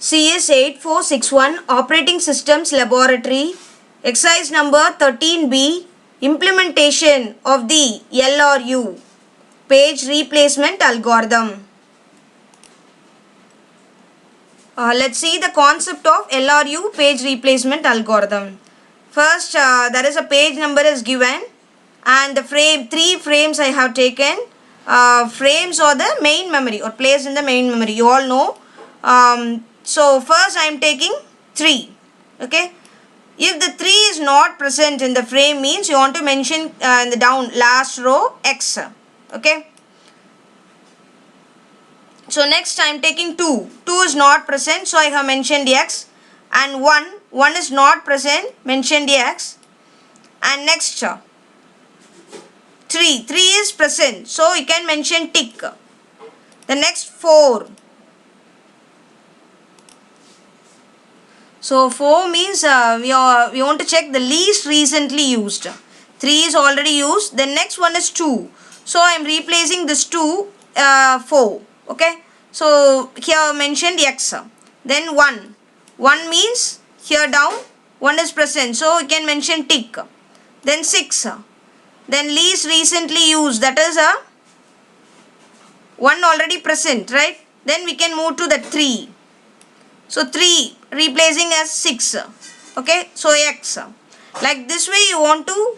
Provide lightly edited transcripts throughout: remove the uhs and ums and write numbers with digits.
CS8461 Operating Systems Laboratory, exercise number 13B, implementation of the LRU, page replacement algorithm. Let's see the concept of LRU page replacement algorithm. First, there is a page number is given and the three frames I have taken. Frames or the main memory or placed in the main memory, you all know. So first I am taking 3. Okay. If the 3 is not present in the frame, means you want to mention in the down last row X. Okay. So next I am taking 2. 2 is not present, so I have mentioned X. And 1. 1 is not present, mentioned X. And next 3. 3 is present, so you can mention tick. The next 4. So 4 means we want to check the least recently used. 3 is already used. The next one is 2. So I am replacing this 2 4. Okay. So here mentioned X. Then 1. 1 means here down 1 is present. So you can mention tick. Then 6. Then least recently used, that is 1 already present, right? Then we can move to the 3. So 3 replacing as 6. Okay. So X. Like this way you want to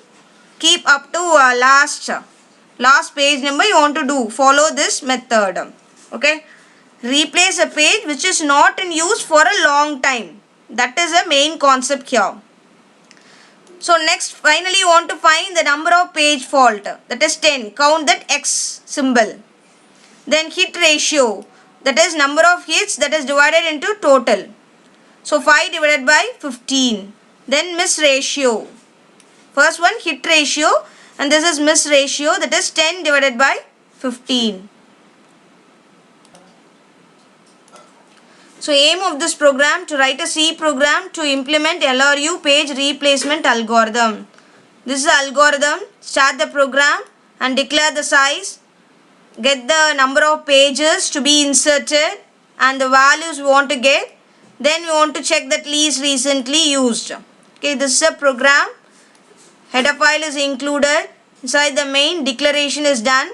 keep up to last page number you want to follow this method. Okay. Replace a page which is not in use for a long time. That is the main concept here. So next, finally you want to find the number of page fault, that is 10. Count that X symbol. Then hit ratio, that is number of hits that is divided into total. So 5 divided by 15. Then miss ratio. First one hit ratio and this is miss ratio, that is 10 divided by 15. So aim of this program to write a C program to implement LRU page replacement algorithm. This is the algorithm. Start the program and declare the size. Get the number of pages to be inserted and the values we want to get. Then we want to check that least recently used. Okay, this is a program. Header file is included. Inside the main declaration is done.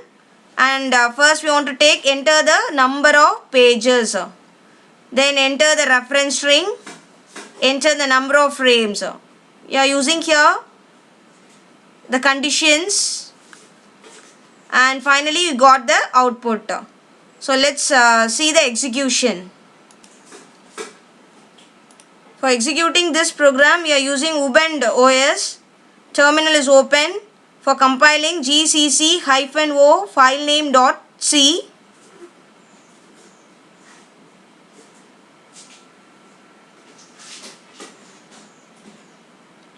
And first we want to enter the number of pages. Then enter the reference string, enter the number of frames. You are using here the conditions and finally you got the output. So let's see the execution. For executing this program we are using Ubuntu OS. Terminal is open. For compiling gcc-o filename.c.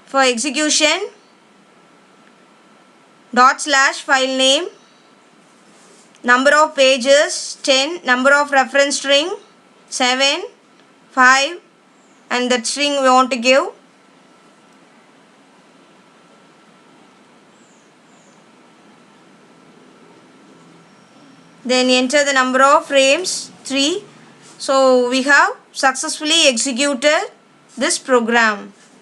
For execution, /filename, number of pages 10, number of reference string 7, 5 and that string we want to give. Then enter the number of frames 3. So we have successfully executed this program.